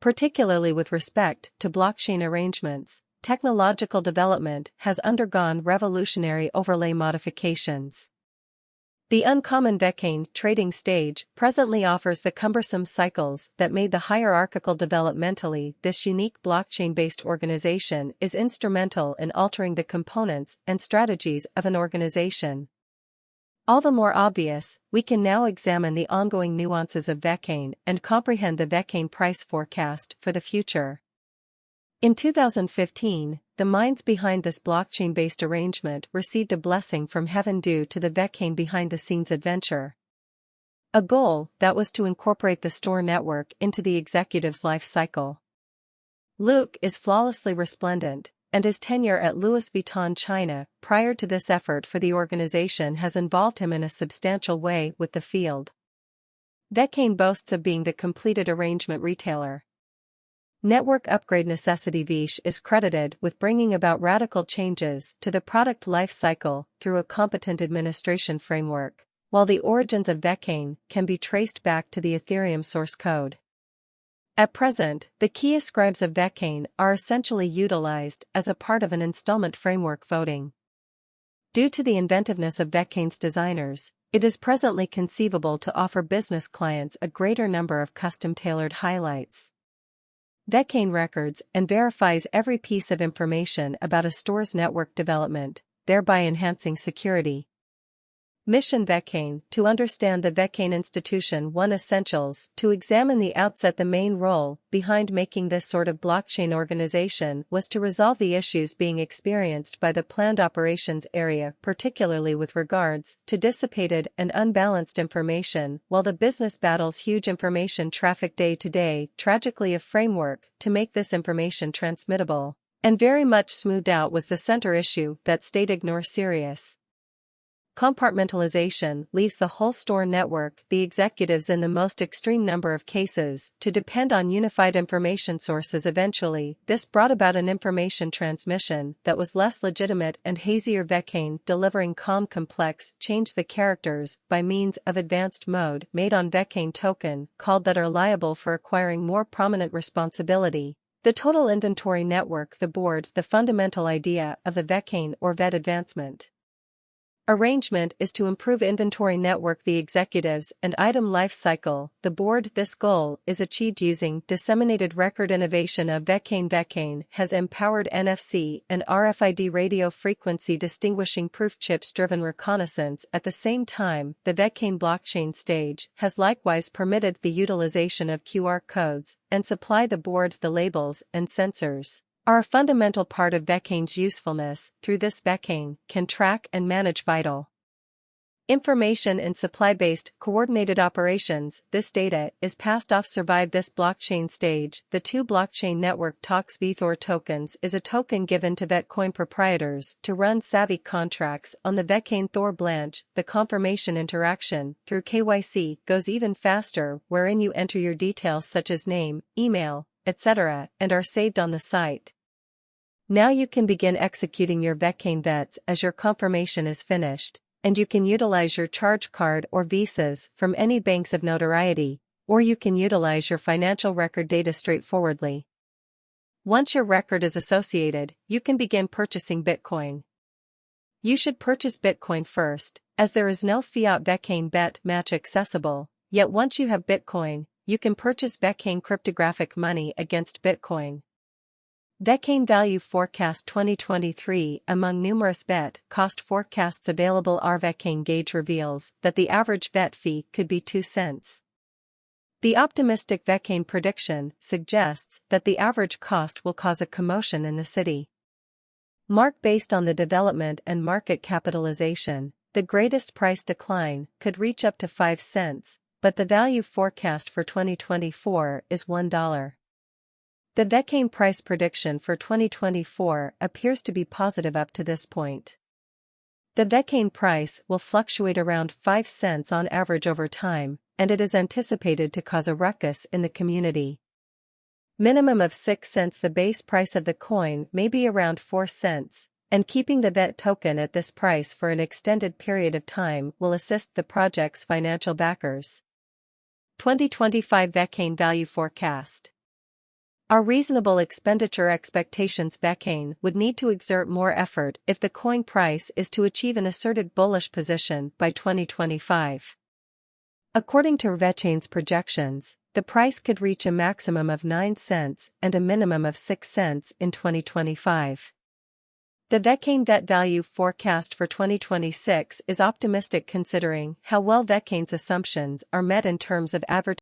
Particularly with respect to blockchain arrangements, technological development has undergone revolutionary overlay modifications. The uncommon Vechain trading stage presently offers the cumbersome cycles that made the hierarchical developmentally. This unique blockchain-based organization is instrumental in altering the components and strategies of an organization. All the more obvious, we can now examine the ongoing nuances of Vechain and comprehend the Vechain price forecast for the future. In 2015, the minds behind this blockchain-based arrangement received a blessing from heaven due to the Vechain behind-the-scenes adventure. A goal that was to incorporate the store network into the executive's life cycle. Luke is flawlessly resplendent, and his tenure at Louis Vuitton China prior to this effort for the organization has involved him in a substantial way with the field. Vechain boasts of being the completed arrangement retailer. Network upgrade necessity. Vechain is credited with bringing about radical changes to the product life cycle through a competent administration framework, while the origins of Vechain can be traced back to the Ethereum source code. At present, the key ascribes of Vechain are essentially utilized as a part of an installment framework voting. Due to the inventiveness of Vechain's designers, it is presently conceivable to offer business clients a greater number of custom-tailored highlights. Vechain records and verifies every piece of information about a store's network development, thereby enhancing security. Mission Vechain. To understand the Vechain institution. 1. Essentials. To examine the outset. The main role behind making this sort of blockchain organization was to resolve the issues being experienced by the planned operations area, particularly with regards to dissipated and unbalanced information, while the business battles huge information traffic day to day. Tragically, a framework to make this information transmittable and very much smoothed out was the center issue that stayed ignored. Serious compartmentalization leaves the whole store network, the executives in the most extreme number of cases, to depend on unified information sources. Eventually, this brought about an information transmission that was less legitimate and hazier. Vechain delivering complex change the characters by means of advanced mode made on Vechain token called that are liable for acquiring more prominent responsibility. The total inventory network. The board. The fundamental idea of the Vechain or VET advancement arrangement is to improve inventory network, the executives and item life cycle. The board. This goal is achieved using disseminated record innovation of Vechain. Vechain has empowered NFC and RFID radio frequency distinguishing proof chips driven reconnaissance. At the same time, the Vechain blockchain stage has likewise permitted the utilization of QR codes and supply the board. The labels and sensors are a fundamental part of Vechain's usefulness. Through this, Vechain can track and manage vital information in supply-based, coordinated operations. This data is passed off. Survive this blockchain stage. The two blockchain network talks. VThor tokens is a token given to Vetcoin proprietors to run savvy contracts on the Vechain Thor branch. The confirmation interaction through KYC goes even faster, wherein you enter your details such as name, email, etc., and are saved on the site. Now you can begin executing your Vechain VETs as your confirmation is finished, and you can utilize your charge card or visas from any banks of notoriety, or you can utilize your financial record data straightforwardly. Once your record is associated, you can begin purchasing Bitcoin. You should purchase Bitcoin first, as there is no fiat Vechain bet match accessible, yet once you have Bitcoin, you can purchase Vechain cryptographic money against Bitcoin. Vechain Value Forecast 2023. Among numerous VET cost forecasts available, our Vechain gauge reveals that the average VET fee could be 2 cents. The optimistic Vechain prediction suggests that the average cost will cause a commotion in the city. Mark. Based on the development and market capitalization, the greatest price decline could reach up to 5 cents, but the value forecast for 2024 is $1. The Vechain price prediction for 2024 appears to be positive up to this point. The Vechain price will fluctuate around 5 cents on average over time, and it is anticipated to cause a ruckus in the community. Minimum of 6 cents. The base price of the coin may be around 4 cents, and keeping the VET token at this price for an extended period of time will assist the project's financial backers. 2025 Vechain Value Forecast. Our reasonable expenditure expectations. Vechain would need to exert more effort if the coin price is to achieve an asserted bullish position by 2025. According to Vechain's projections, the price could reach a maximum of 9 cents and a minimum of 6 cents in 2025. The Vechain vet value forecast for 2026 is optimistic considering how well Vechain's assumptions are met in terms of average